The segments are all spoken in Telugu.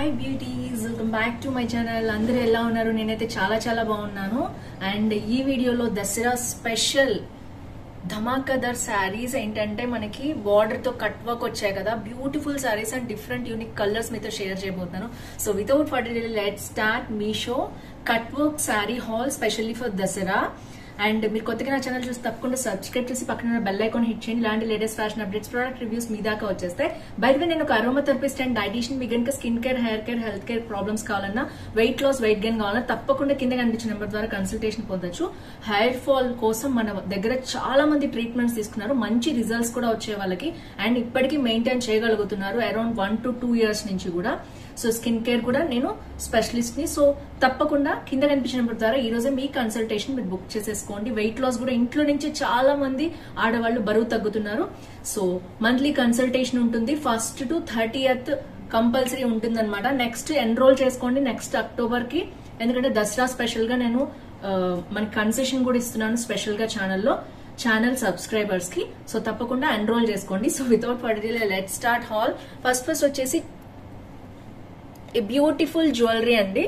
Hi beauties, welcome back to my channel. అందరూ ఎలా ఉన్నారు? నేనైతే చాలా చాలా బాగున్నాను. అండ్ ఈ వీడియోలో దసరా స్పెషల్ ధమాకాదార్ శారీస్ ఏంటంటే మనకి బార్డర్ తో కట్ వర్క్ వచ్చాయి కదా, beautiful saris and different unique colours మీతో షేర్ చేయబోతున్నాను. So without further delay let's start Meesho cut work sari hall specially for Dasara. And మీరు కొత్తగా నా ఛానల్ చూసి తప్పకుండా సబ్స్క్రైబ్ చేసి పక్కన బెల్ ఐకాన్ హిట్ చేయండి. ఇలాంటి latest fashion updates, product reviews మీ దాకా వచ్చేస్తాయి. బై ద వే, నేను ఒక అరోమా థెరపిస్ట్ అండ్ డైటీషియన్. మీ గనుక skin care, hair care, health care problems కావాలన్నా, వెయిట్ లాస్, వెయిట్ గెయిన్ కావాలన్నా తప్పకుండా కింద కనిపించిన నెంబర్ ద్వారా కన్సల్టేషన్ పొందొచ్చు. హెయిర్ ఫాల్ కోసం మన దగ్గర చాలా మంది ట్రీట్మెంట్స్ తీసుకున్నారు, మంచి రిజల్ట్స్ కూడా వచ్చే వాళ్ళకి అండ్ ఇప్పటికీ మెయింటైన్ చేయగలుగుతున్నారు అరౌండ్ 1 to 2 years నుంచి కూడా. సో స్కిన్ కేర్ కూడా నేను స్పెషలిస్ట్ ని. సో తప్పకుండా కింద కనిపించిన నెంబర్ ద్వారా ఈ రోజే మీ కన్సల్టేషన్ మీరు బుక్ చేసేసుకోండి. వెయిట్ లాస్ కూడా ఇంట్లో నుంచి చాలా మంది ఆడవాళ్ళు బరువు తగ్గుతున్నారు. సో మంత్లీ కన్సల్టేషన్ ఉంటుంది. 1st to 30th కంపల్సరీ ఉంటుంది అనమాట. నెక్స్ట్ ఎన్రోల్ చేసుకోండి నెక్స్ట్ అక్టోబర్ కి, ఎందుకంటే దసరా స్పెషల్ గా నేను మనకి కన్సెషన్ కూడా ఇస్తున్నాను స్పెషల్ గా ఛానల్ సబ్స్క్రైబర్స్ కి. సో తప్పకుండా ఎన్రోల్ చేసుకోండి. So without further delay let's start hall. First వచ్చేసి బ్యూటిఫుల్ జ్యువెలరీ అండి,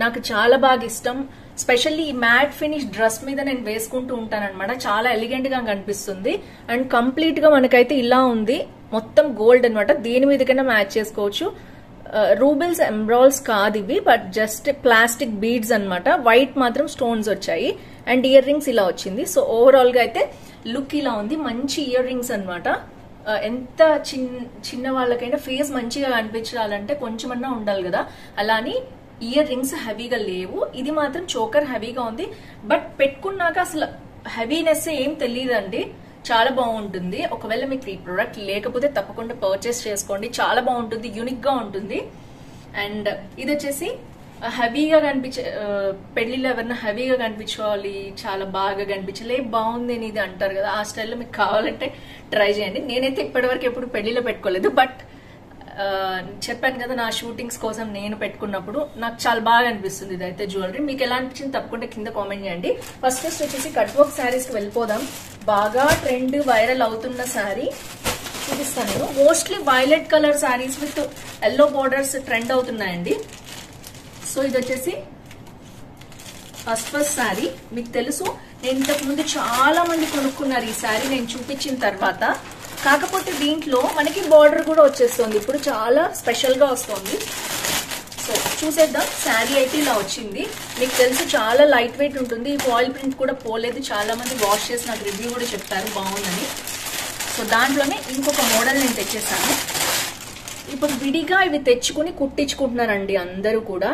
నాకు చాలా బాగా ఇష్టం. స్పెషల్లీ ఈ మ్యాట్ ఫినిష్ డ్రెస్ మీద నేను వేసుకుంటూ ఉంటాను అనమాట. చాలా ఎలిగెంట్ గా కనిపిస్తుంది అండ్ కంప్లీట్ గా మనకైతే ఇలా ఉంది. మొత్తం గోల్డ్ అనమాట, దేని మీదకైనా మ్యాచ్ చేసుకోవచ్చు. రూబిల్స్, ఎంబ్రాల్స్ కాదు ఇవి, బట్ జస్ట్ ప్లాస్టిక్ బీడ్స్ అనమాట. వైట్ మాత్రం స్టోన్స్ వచ్చాయి అండ్ ఇయర్ రింగ్స్ ఇలా వచ్చింది. సో ఓవరాల్ గా అయితే లుక్ ఇలా ఉంది. మంచి ఇయర్ రింగ్స్ అనమాట. ఎంత చిన్న వాళ్ళకైనా ఫేస్ మంచిగా కనిపించాలంటే కొంచెమన్నా ఉండాలి కదా, అలాని ఇయర్ రింగ్స్ హెవీగా లేవు. ఇది మాత్రం చోకర్ హెవీగా ఉంది, బట్ పెట్టుకున్నాక అసలు హెవీనెస్ ఏం తెలియదండి. చాలా బాగుంటుంది. ఒకవేళ మీకు ఈ ప్రోడక్ట్ లేకపోతే తప్పకుండా పర్చేస్ చేసుకోండి, చాలా బాగుంటుంది, యూనిక్ గా ఉంటుంది. అండ్ ఇది వచ్చేసి హెవీగా పెళ్లిలో ఎవరన్నా హెవీగా కనిపించాలి, చాలా బాగా కనిపించాలి, బాగుంది అని ఇది అంటారు కదా, ఆ స్టైల్లో మీకు కావాలంటే ట్రై చేయండి. నేనైతే ఇప్పటివరకు ఎప్పుడు పెళ్లిలో పెట్టుకోలేదు, బట్ చెప్పాను కదా నా షూటింగ్స్ కోసం నేను పెట్టుకున్నప్పుడు నాకు చాలా బాగా అనిపిస్తుంది ఇదైతే జ్యువెలరీ. మీకు ఎలా అనిపించింది తప్పకుండా కింద కామెంట్ చేయండి. ఫస్ట్ వచ్చేసి కట్ వర్క్ శారీస్ కి వెళ్ళిపోదాం. బాగా ట్రెండ్ వైరల్ అవుతున్న శారీ చూపిస్తాను నేను. Mostly violet colour saris with yellow borders trend అవుతున్నాయండి. సో ఇది వచ్చేసి ఫస్ట్ శారీ. మీకు తెలుసు, నేను ఇంతకు ముందు చాలా మంది కొనుక్కున్నారు ఈ శారీ నేను చూపించిన తర్వాత. కాకపోతే దీంట్లో మనకి బార్డర్ కూడా వచ్చేస్తుంది, ఇప్పుడు చాలా స్పెషల్ గా వస్తుంది. సో చూసేద్దాం. శారీ అయితే ఇలా వచ్చింది. మీకు తెలుసు చాలా లైట్ వెయిట్ ఉంటుంది. ఫాయిల్ ప్రింట్ కూడా పోలేదు. చాలా మంది వాష్ చేసి నాకు రివ్యూ కూడా చెప్పారు బాగుందని. సో దాంట్లోనే ఇంకొక మోడల్ నేను తెచ్చేసాను. ఇప్పుడు విడిగా ఇవి తెచ్చుకుని కుట్టించుకుంటున్నారండి అందరూ కూడా.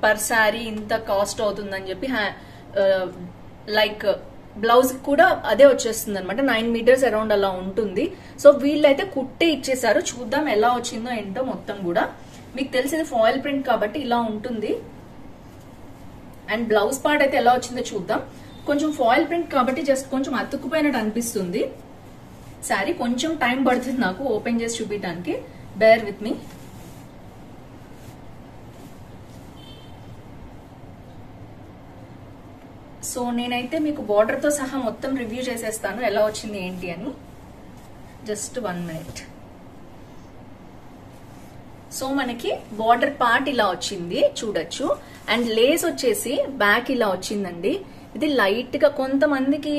పర్ శారీ ఇంత కాస్ట్ అవుతుందని చెప్పి లైక్ బ్లౌజ్ కూడా అదే వచ్చేస్తుంది అనమాట. 9 meters అరౌండ్ అలా ఉంటుంది. సో వీళ్ళైతే కుట్టే ఇచ్చేసారు. చూద్దాం ఎలా వచ్చిందో ఏంటో మొత్తం కూడా. మీకు తెలిసింది ఫాయిల్ ప్రింట్ కాబట్టి ఇలా ఉంటుంది. అండ్ బ్లౌజ్ పార్ట్ అయితే ఎలా వచ్చిందో చూద్దాం. కొంచెం ఫాయిల్ ప్రింట్ కాబట్టి జస్ట్ కొంచెం అతుక్కుపోయినట్టు అనిపిస్తుంది శారీ. కొంచెం టైం పడుతుంది నాకు ఓపెన్ చేసి చూపించడానికి. Bear with me. సో నేనైతే మీకు బార్డర్ తో సహా మొత్తం రివ్యూ చేసేస్తాను ఎలా వచ్చింది ఏంటి అని. Just 1 minute. సో మనకి బార్డర్ పార్ట్ ఇలా వచ్చింది చూడొచ్చు. అండ్ లేస్ వచ్చేసి బ్యాక్ ఇలా వచ్చిందండి. ఇది లైట్ గా కొంతమందికి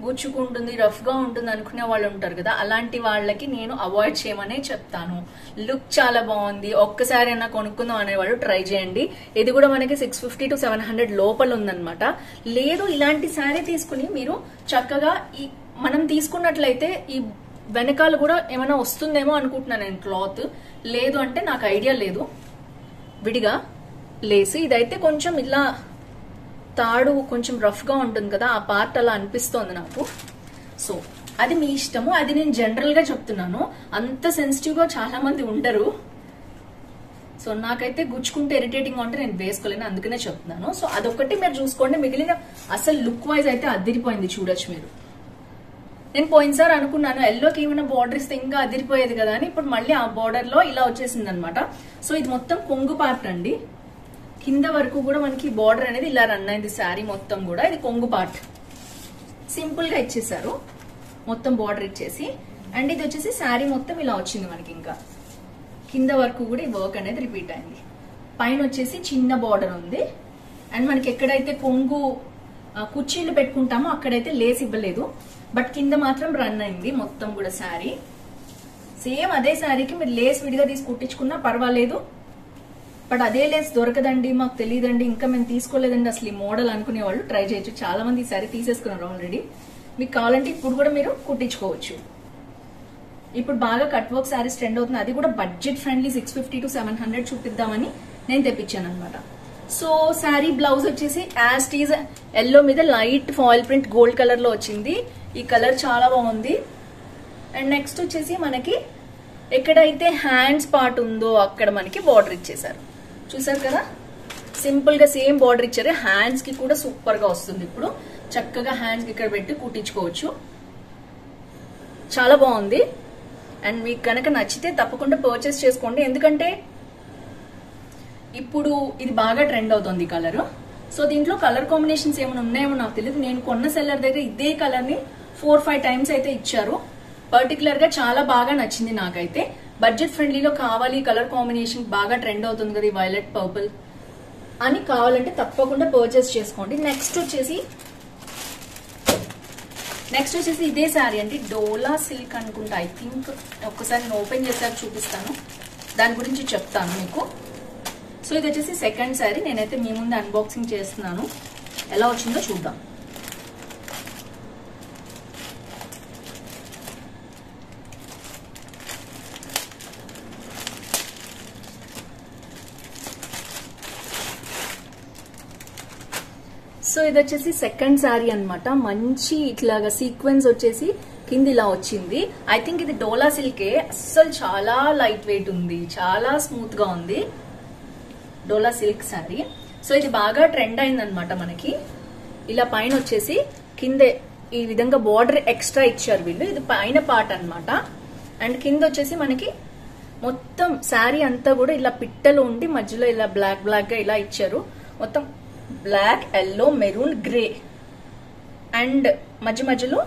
గుచ్చుకుంటుంది, రఫ్ గా ఉంటుంది అనుకునే వాళ్ళు ఉంటారు కదా, అలాంటి వాళ్ళకి నేను అవాయిడ్ చేయమనే చెప్తాను. లుక్ చాలా బాగుంది, ఒక్కసారి అయినా కొనుక్కుందాం అనేవాళ్ళు ట్రై చేయండి. ఇది కూడా మనకి 650 to 700 లోపల ఉందన్నమాట. లేదు ఇలాంటి శారీ తీసుకుని మీరు చక్కగా మనం తీసుకున్నట్లయితే ఈ వెనకాల కూడా ఏమైనా వస్తుందేమో అనుకుంటున్నాను నేను క్లాత్. లేదు అంటే నాకు ఐడియా లేదు. విడిగా లేసి ఇదైతే కొంచెం ఇలా తాడు కొంచెం రఫ్ గా ఉంటుంది కదా, ఆ పార్ట్ అలా అనిపిస్తోంది నాకు. సో అది మీ ఇష్టము, అది నేను జనరల్ గా చెప్తున్నాను. అంత సెన్సిటివ్ గా చాలా మంది ఉండరు. సో నాకైతే గుచ్చుకుంటే ఇరిటేటింగ్ గా ఉంటే నేను వేసుకోలేను, అందుకనే చెప్తున్నాను. సో అదొక్కటి మీరు చూసుకోండి. మిగిలిన అసలు లుక్ వైజ్ అయితే అదిరిపోయింది చూడొచ్చు మీరు. నేను పోయినసారి అనుకున్నాను ఎల్లోకి ఏమైనా బార్డర్ ఇస్తే ఇంకా అదిరిపోయేది కదా అని. ఇప్పుడు మళ్ళీ ఆ బార్డర్ లో ఇలా వచ్చేసింది అనమాట. సో ఇది మొత్తం కొంగు పార్ట్ అండి. కింద వరకు కూడా మనకి బార్డర్ అనేది ఇలా రన్ అయింది శారీ మొత్తం కూడా. ఇది కొంగు పార్ట్ సింపుల్ గా ఇచ్చేసారు మొత్తం బార్డర్ ఇచ్చేసి. అండ్ ఇది వచ్చేసి శారీ మొత్తం ఇలా వచ్చింది మనకి. ఇంకా కింద వరకు కూడా ఈ వర్క్ అనేది రిపీట్ అయింది. పైన వచ్చేసి చిన్న బార్డర్ ఉంది. అండ్ మనకి ఎక్కడైతే కొంగు కుర్చీలు పెట్టుకుంటామో అక్కడైతే లేస్ ఇవ్వలేదు, బట్ కింద మాత్రం రన్ అయింది మొత్తం కూడా శారీ. సేమ్ అదే శారీకి మీరు లేస్ విడిగా తీసి కుట్టించుకున్నా పర్వాలేదు, బట్ అదే లేస్ దొరకదండి, మాకు తెలియదండి, ఇంకా మేము తీసుకోలేదండి అసలు ఈ మోడల్ అనుకునే వాళ్ళు ట్రై చేయొచ్చు. చాలా మంది ఈ శారీ తీసేసుకున్నారు ఆల్రెడీ. మీకు కావాలంటే ఇప్పుడు కూడా మీరు కుట్టించుకోవచ్చు. ఇప్పుడు బాగా కట్ వర్క్ శారీస్ ట్రెండ్ అవుతుంది, అది కూడా బడ్జెట్ ఫ్రెండ్లీ 650 to 700 చూపిద్దామని నేను తెప్పించాను అనమాట. సో శారీ బ్లౌజ్ వచ్చేసి యాజ్ టీజ్ ఎల్లో మీద light foil print gold colour లో వచ్చింది. ఈ కలర్ చాలా బాగుంది. అండ్ నెక్స్ట్ వచ్చేసి మనకి ఎక్కడైతే హ్యాండ్స్ పార్ట్ ఉందో అక్కడ మనకి బార్డర్ ఇచ్చేసారు. చూసారు కదా, సింపుల్ గా సేమ్ బార్డర్ ఇచ్చారు. హ్యాండ్స్ కి కూడా సూపర్ గా వస్తుంది. ఇప్పుడు చక్కగా హ్యాండ్స్ కి ఇక్కడ పెట్టి కుట్టించుకోవచ్చు. చాలా బాగుంది. అండ్ మీకు కనుక నచ్చితే తప్పకుండా పర్చేస్ చేసుకోండి, ఎందుకంటే ఇప్పుడు ఇది బాగా ట్రెండ్ అవుతుంది కలర్. సో దీంట్లో కలర్ కాంబినేషన్స్ ఏమైనా ఉన్నాయేమో నాకు తెలియదు. నేను కొన్న సెల్లర్ దగ్గర ఇదే కలర్ ని 4-5 టైమ్స్ అయితే ఇచ్చారు. పర్టికులర్ గా చాలా బాగా నచ్చింది నాకైతే. బడ్జెట్ ఫ్రెండ్లీలో కావాలి, కలర్ కాంబినేషన్ బాగా ట్రెండ్ అవుతుంది కదా ఈ వైలెట్ పర్పుల్ అని కావాలంటే తప్పకుండా పర్చేస్ చేసుకోండి. నెక్స్ట్ వచ్చేసి ఇదే శారీ అండి, డోలా సిల్క్ అనుకుంటా. ఐ థింక్ ఒక్కసారి నేను ఓపెన్ చేశాక చూపిస్తాను, దాని గురించి చెప్తాను మీకు. సో ఇది వచ్చేసి సెకండ్ శారీ. నేనైతే మీ ముందు అన్బాక్సింగ్ చేస్తున్నాను, ఎలా వచ్చిందో చూద్దాం. సో ఇది వచ్చేసి సెకండ్ శారీ అనమాట. మంచి ఇట్లాగా సీక్వెన్స్ వచ్చేసి కింద ఇలా వచ్చింది. ఐ థింక్ ఇది డోలా సిల్కే. అస్సలు చాలా లైట్ వెయిట్ ఉంది, చాలా స్మూత్ గా ఉంది డోలా సిల్క్ శారీ. సో ఇది బాగా ట్రెండ్ అయిందనమాట మనకి. ఇలా పైన వచ్చేసి కింద ఈ విధంగా బార్డర్ ఎక్స్ట్రా ఇచ్చారు వీళ్ళు. ఇది పైన పార్ట్ అనమాట. అండ్ కింద వచ్చేసి మనకి మొత్తం శారీ అంతా కూడా ఇలా పిట్టలు ఉండి మధ్యలో ఇలా బ్లాక్ బ్లాక్ గా ఇలా ఇచ్చారు. మొత్తం black, yellow, maroon, grey and మధ్యలో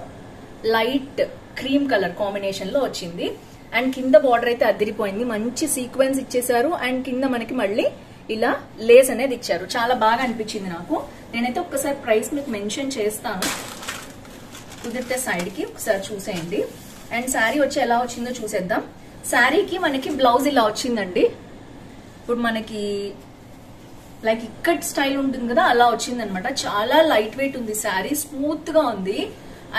లైట్ క్రీమ్ కలర్ కాంబినేషన్ లో వచ్చింది. అండ్ కింద బార్డర్ అయితే అదిరిపోయింది, మంచి సీక్వెన్స్ ఇచ్చేసారు. అండ్ కింద మనకి మళ్ళీ ఇలా లేస్ అనేది ఇచ్చారు. చాలా బాగా అనిపించింది నాకు. నేనైతే ఒక్కసారి ప్రైస్ మీకు మెన్షన్ చేస్తాను, కుదిరితే సైడ్ కి ఒకసారి చూసేయండి. అండ్ శారీ వచ్చి ఎలా వచ్చిందో చూసేద్దాం. శారీకి మనకి బ్లౌజ్ ఇలా వచ్చిందండి. ఇప్పుడు మనకి లైక్ ఇక్కట్ స్టైల్ ఉంటుంది కదా, అలా వచ్చింది అనమాట. చాలా లైట్ వెయిట్ ఉంది శారీ, స్మూత్ గా ఉంది.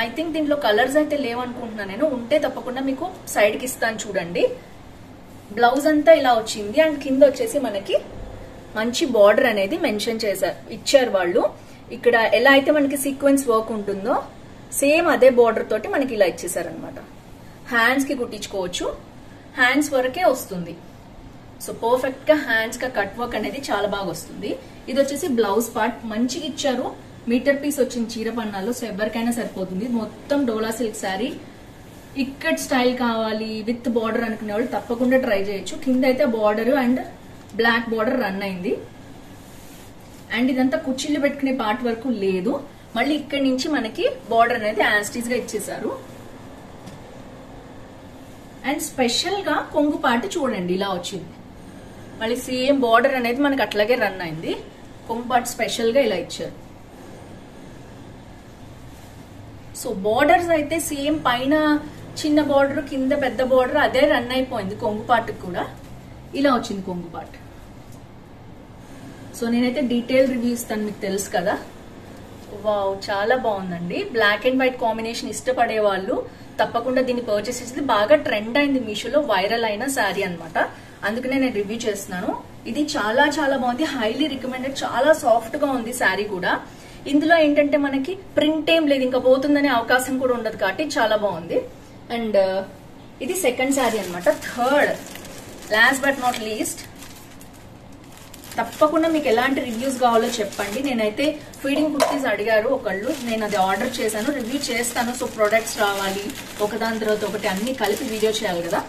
ఐ థింక్ దీంట్లో కలర్స్ అయితే లేవనుకుంటున్నాను నేను, ఉంటే తప్పకుండా మీకు సైడ్ కి ఇస్తాను చూడండి. బ్లౌజ్ అంతా ఇలా వచ్చింది. అండ్ కింద వచ్చేసి మనకి మంచి బార్డర్ అనేది మెన్షన్ ఇచ్చారు వాళ్ళు. ఇక్కడ ఎలా అయితే మనకి సీక్వెన్స్ వర్క్ ఉంటుందో సేమ్ అదే బార్డర్ తోటి మనకి ఇలా ఇచ్చేసారు అనమాట. హ్యాండ్స్ కి కుట్టించుకోవచ్చు, హ్యాండ్స్ వరకే వస్తుంది. సో పర్ఫెక్ట్ గా హ్యాండ్స్ గా కట్ వర్క్ అనేది చాలా బాగా వస్తుంది. ఇది వచ్చేసి బ్లౌజ్ పార్ట్ మంచిగా ఇచ్చారు. మీటర్ పీస్ వచ్చింది చీర పన్నాలో, సో ఎవరికైనా సరిపోతుంది. మొత్తం డోలా సిల్క్ శారీ. ఇక్కట్ స్టైల్ కావాలి విత్ బార్డర్ అనుకునే వాళ్ళు తప్పకుండా ట్రై చేయొచ్చు. కింద అయితే border and black border run అయింది. అండ్ ఇదంతా కుర్చీలు పెట్టుకునే పార్ట్ వరకు లేదు. మళ్ళీ ఇక్కడి నుంచి మనకి బార్డర్ అనేది యాస్టీస్ గా ఇచ్చేసారు. అండ్ స్పెషల్ గా కొంగు పార్ట్ చూడండి ఇలా వచ్చింది. మళ్ళీ సేమ్ బార్డర్ అనేది మనకి అట్లాగే రన్ అయింది. కొంగు పార్ట్ స్పెషల్ గా ఇలా ఇచ్చారు. సో బార్డర్స్ అయితే సేమ్ పైన చిన్న బార్డర్ కింద పెద్ద బార్డర్ అదే రన్ అయిపోయింది. కొంగు పార్ట్ కూడా ఇలా వచ్చింది కొంగు పార్ట్. సో నేనైతే డీటెయిల్ రివ్యూ ఇస్తాను, మీకు తెలుసు కదా. వావ్, చాలా బాగుందండి. బ్లాక్ అండ్ వైట్ కాంబినేషన్ ఇష్టపడే వాళ్ళు తప్పకుండా దీన్ని పర్చేస్ చేసి, బాగా ట్రెండ్ అయింది మీషోలో, వైరల్ అయిన శారీ అనమాట. అందుకనే నేను రివ్యూ చేస్తున్నాను. ఇది చాలా చాలా బాగుంది, హైలీ రికమెండెడ్. చాలా సాఫ్ట్ గా ఉంది శారీ కూడా. ఇందులో ఏంటంటే మనకి ప్రింట్ ఏం లేదు, ఇంకా పోతుందనే అవకాశం కూడా ఉండదు కాబట్టి చాలా బాగుంది. అండ్ ఇది సెకండ్ శారీ అనమాట. Third last but not least, తప్పకుండా మీకు ఎలాంటి రివ్యూస్ కావాలో చెప్పండి. నేనైతే ఫీడింగ్ కుర్తీస్ అడిగారు ఒకళ్ళు, నేను అది ఆర్డర్ చేశాను, రివ్యూ చేస్తాను. సో ప్రొడక్ట్స్ రావాలి, ఒకదాని తర్వాత ఒకటి అన్ని కలిపి వీడియో చేయాలి కదా.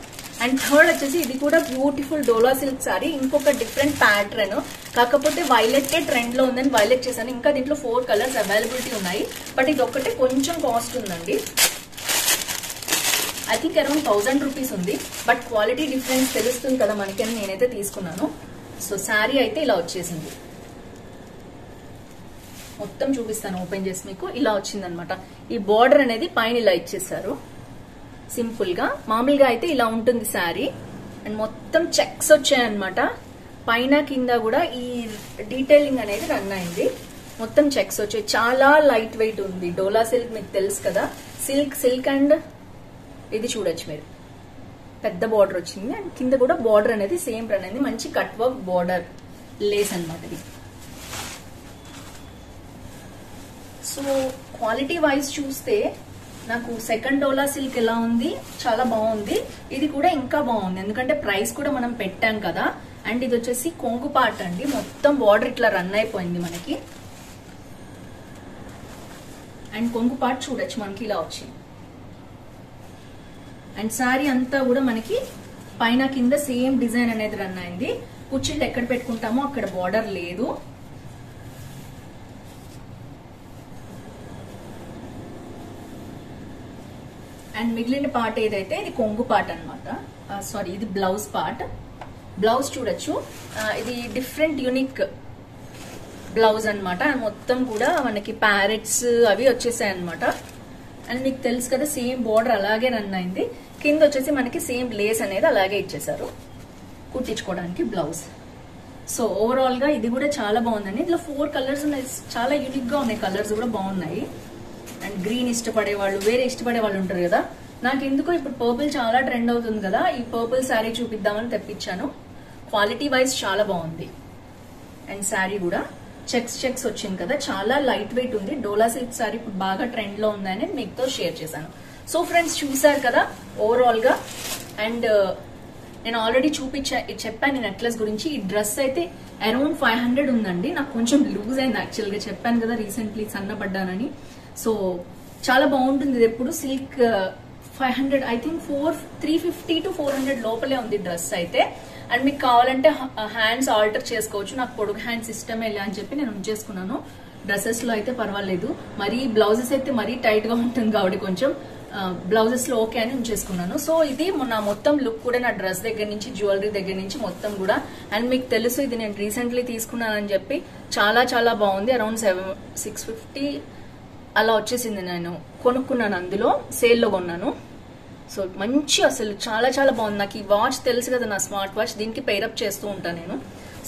అండ్ థర్డ్ వచ్చేసి ఇది కూడా బ్యూటిఫుల్ డోలా సిల్క్ సారీ, ఇంకొక డిఫరెంట్ ప్యాటర్న్. కాకపోతే వైలెట్ ట్రెండ్ లో ఉందని వైలెట్ చేశాను. ఇంకా దీంట్లో 4 కలర్స్ అవైలబిలిటీ ఉన్నాయి, బట్ ఇది ఒక్కటే కొంచెం కాస్ట్ ఉందండి. ఐ థింక్ అరౌండ్ 1000 రూపీస్ ఉంది. బట్ క్వాలిటీ డిఫరెన్స్ తెలుస్తుంది కదా మనకి అని నేనైతే తీసుకున్నాను. సో శారీ అయితే ఇలా వచ్చేసింది. మొత్తం చూపిస్తాను ఓపెన్ చేసి మీకు. ఇలా వచ్చిందనమాట. ఈ బార్డర్ అనేది పైన ఇలా ఇచ్చేసారు సింపుల్ గా. మామూలుగా అయితే ఇలా ఉంటుంది శారీ. అండ్ మొత్తం చెక్స్ వచ్చాయన్నమాట. పైన కింద కూడా ఈ డీటెయిలింగ్ అనేది రన్ అయింది. మొత్తం చెక్స్ వచ్చాయి. చాలా లైట్ వెయిట్ ఉంది. డోలా సిల్క్ మీకు తెలుసు కదా, సిల్క్ అండ్ ఇది చూడొచ్చు మీరు. పెద్ద బార్డర్ వచ్చింది. అండ్ కింద కూడా బార్డర్ అనేది సేమ్ రన్ అయింది. మంచి కట్ వర్క్ బార్డర్ లేస్ అనమాట ఇది. సో క్వాలిటీ వైజ్ చూస్తే నాకు సెకండ్ డోలా సిల్క్ ఎలా ఉంది, చాలా బాగుంది. ఇది కూడా ఇంకా బాగుంది, ఎందుకంటే ప్రైస్ కూడా మనం పెట్టాం కదా. అండ్ ఇది వచ్చేసి కొంగు పార్ట్ అండి. మొత్తం బార్డర్ ఇట్లా రన్ అయిపోయింది మనకి. అండ్ కొంగు పార్ట్ చూడొచ్చు మనకి ఇలా వచ్చింది. అండ్ శారీ అంతా కూడా మనకి పైన కింద సేమ్ డిజైన్ అనేది రన్ అయింది. కుర్చీలు ఎక్కడ పెట్టుకుంటామో అక్కడ బార్డర్ లేదు. అండ్ మిగిలిన పార్ట్ ఏదైతే ఇది కొంగు పార్ట్ అనమాట. సారీ, ఇది బ్లౌజ్ పార్ట్. బ్లౌజ్ చూడొచ్చు. ఇది డిఫరెంట్ యూనిక్ బ్లౌజ్ అనమాట. అండ్ మొత్తం కూడా మనకి ప్యారెట్స్ అవి వచ్చేసాయి అనమాట. అండ్ మీకు తెలుసు కదా సేమ్ బార్డర్ అలాగే రన్ అయింది. కింద వచ్చేసి మనకి సేమ్ లేస్ అనేది అలాగే ఇచ్చేసారు కుట్టించుకోవడానికి బ్లౌజ్. సో ఓవరాల్ గా ఇది కూడా చాలా బాగుందండి. ఇందులో 4 కలర్స్ ఉన్నాయి. చాలా యూనిక్ గా ఉన్నాయి. కలర్స్ కూడా బాగున్నాయి. అండ్ గ్రీన్ ఇష్టపడే వాళ్ళు, వేరే ఇష్టపడే వాళ్ళు ఉంటారు కదా. నాకు ఎందుకో ఇప్పుడు పర్పుల్ చాలా ట్రెండ్ అవుతుంది కదా, ఈ పర్పుల్ శారీ చూపిద్దామని తెప్పించాను. క్వాలిటీ వైజ్ చాలా బాగుంది. అండ్ శారీ కూడా చెక్స్ వచ్చింది కదా, చాలా లైట్ వెయిట్ ఉంది. డోలా సిల్క్ శారీ ఇప్పుడు బాగా ట్రెండ్ లో ఉందని మీతో షేర్ చేశాను. సో ఫ్రెండ్స్ చూసారు కదా ఓవరాల్ గా. అండ్ నేను ఆల్రెడీ చెప్పాను ఈ నెక్లెస్ గురించి. ఈ డ్రెస్ అయితే అరౌండ్ 500 ఉందండి. నాకు కొంచెం లూజ్ అయింది యాక్చువల్ గా. చెప్పాను కదా రీసెంట్లీ సన్నపడ్డానని. సో చాలా బాగుంటుంది. ఇది ఎప్పుడు సిల్క్ 500 ఐ థింక్ 350 to 400 లోపలే ఉంది డ్రెస్ అయితే. అండ్ మీకు కావాలంటే హ్యాండ్స్ ఆల్టర్ చేసుకోవచ్చు. నాకు పొడుగు హ్యాండ్స్ ఇష్టమే అని చెప్పి నేను ఉంచేసుకున్నాను. డ్రెస్సెస్ లో అయితే పర్వాలేదు. మరీ బ్లౌజెస్ అయితే మరీ టైట్ గా ఉంటుంది కాబట్టి కొంచెం బ్లౌజెస్ లో ఓకే అని ఉంచేసుకున్నాను. సో ఇది నా మొత్తం లుక్ కూడా నా డ్రెస్ దగ్గర నుంచి జ్యువెలరీ దగ్గర నుంచి మొత్తం కూడా. అండ్ మీకు తెలుసు ఇది నేను రీసెంట్లీ తీసుకున్నానని చెప్పి చాలా చాలా బాగుంది. అరౌండ్ 650 అలా వచ్చేసింది. నేను కొనుక్కున్నాను, అందులో సేల్లో కొన్నాను. సో మంచి అసలు చాలా చాలా బాగుంది. నాకు ఈ వాచ్ తెలుసు కదా, నా స్మార్ట్ వాచ్, దీనికి పేరప్ చేస్తూ ఉంటాను నేను.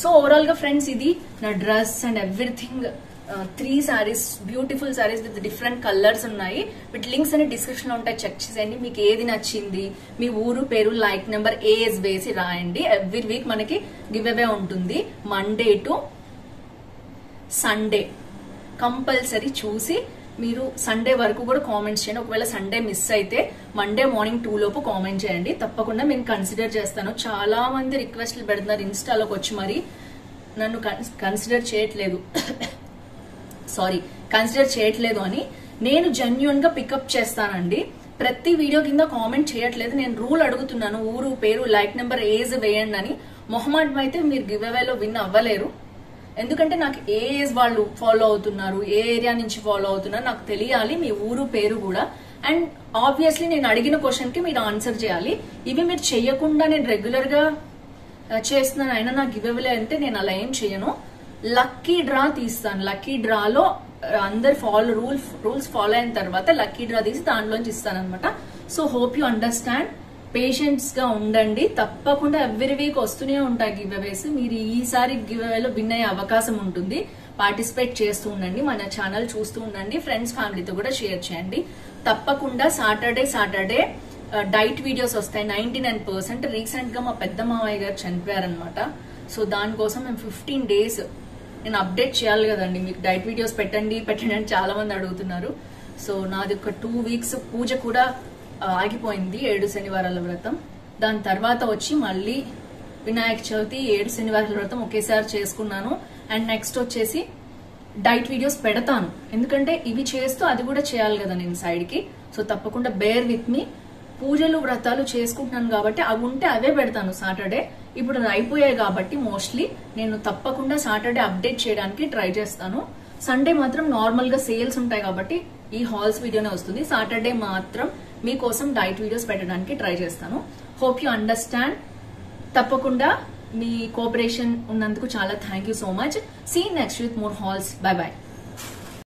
సో ఓవరాల్ గా ఫ్రెండ్స్ ఇది నా dress and everything. 3 saris, beautiful saris with different colours ఉన్నాయి. వీటి లింక్స్ అనే డిస్క్రిప్షన్ లో ఉంటాయి, చెక్ చేసేయండి. మీకు ఏది నచ్చింది, మీ ఊరు పేరు, లైక్ నెంబర్, ఏజ్ వేసి రాయండి. ఎవ్రీ వీక్ మనకి గివ్ అవే ఉంటుంది. మండే టు సండే కంపల్సరీ చూసి మీరు సండే వరకు కూడా కామెంట్స్ చేయండి. ఒకవేళ సండే మిస్ అయితే మండే మార్నింగ్ 2 లోపు కామెంట్ చేయండి. తప్పకుండా నేను కన్సిడర్ చేస్తాను. చాలా మంది రిక్వెస్ట్లు పెడుతున్నారు ఇన్స్టాలోకి వచ్చి, మరి నన్ను కన్సిడర్ చేయట్లేదు అని. నేను జెన్యూన్ గా పికప్ చేస్తానండి. ప్రతి వీడియో కింద కామెంట్ చేయట్లేదు. నేను రూల్ అడుగుతున్నాను, ఊరు పేరు, లైక్ నెంబర్, ఏజ్ వేయండి అని. మొహమాటం అయితే మీరు గివ్ అవేలో విన్ అవ్వలేరు. ఎందుకంటే నాకు ఏ ఏజ్ వాళ్ళు ఫాలో అవుతున్నారు, ఏ ఏరియా నుంచి ఫాలో అవుతున్నారు నాకు తెలియాలి, మీ ఊరు పేరు కూడా. అండ్ ఆబ్వియస్లీ నేను అడిగిన క్వశ్చన్ కి మీరు ఆన్సర్ చేయాలి. ఇవి మీరు చెయ్యకుండా నేను రెగ్యులర్ గా చేస్తున్నాను అయినా నాకు గివ్ అవే అంటే నేను అలా ఏం చెయ్యను. లక్కీ డ్రా తీస్తాను. లక్కీ డ్రాలో అందరు రూల్స్ ఫాలో అయిన తర్వాత లక్కీ డ్రా తీసి దాంట్లోంచి ఇస్తాను అనమాట. So hope you understand. Patience గా ఉండండి. తప్పకుండా ఎవ్రీ వీక్ వస్తూనే ఉంటాయి గివ్ అవేస్. మీరు ఈసారి గివ్ అవేలో విన్ అయ్యే అవకాశం ఉంటుంది. పార్టిసిపేట్ చేస్తూ ఉండండి, మన ఛానల్ చూస్తూ ఉండండి, ఫ్రెండ్స్ ఫ్యామిలీతో కూడా షేర్ చేయండి. తప్పకుండా సాటర్డే డైట్ వీడియోస్ వస్తాయి 99%. రీసెంట్ గా మా పెద్ద మావయ్య గారు చనిపోయారనమాట. సో దానికోసం మేము 15 days నేను అప్డేట్ చేయాలి కదండి. మీకు డైట్ వీడియోస్ పెట్టండి అని చాలా మంది అడుగుతున్నారు. సో నాది ఒక 2 weeks పూజ కూడా ఆగిపోయింది, 7 శనివారాల వ్రతం. దాని తర్వాత వచ్చి మళ్ళీ వినాయక చవితి, 7 శనివారాల వ్రతం ఒకేసారి చేసుకున్నాను. అండ్ నెక్స్ట్ వచ్చేసి డైట్ వీడియోస్ పెడతాను, ఎందుకంటే ఇవి చేస్తూ అది కూడా చేయాలి కదా నేను సైడ్ కి. సో తప్పకుండా బేర్ విత్ మీ. పూజలు వ్రతాలు చేసుకుంటున్నాను కాబట్టి అవి ఉంటే అవే పెడతాను సాటర్డే. ఇప్పుడు అది అయిపోయాయి కాబట్టి మోస్ట్లీ నేను తప్పకుండా సాటర్డే అప్డేట్ చేయడానికి ట్రై చేస్తాను. సండే మాత్రం నార్మల్ గా సేల్స్ ఉంటాయి కాబట్టి ఈ హాల్స్ వీడియోనే వస్తుంది. సాటర్డే మాత్రం మీకోసం డైట్ వీడియోస్ పెట్టడానికి ట్రై చేస్తాను. Hope you understand. తప్పకుండా మీ కోఆపరేషన్ ఉన్నందుకు చాలా thank you so much. See next with more hauls. Bye by.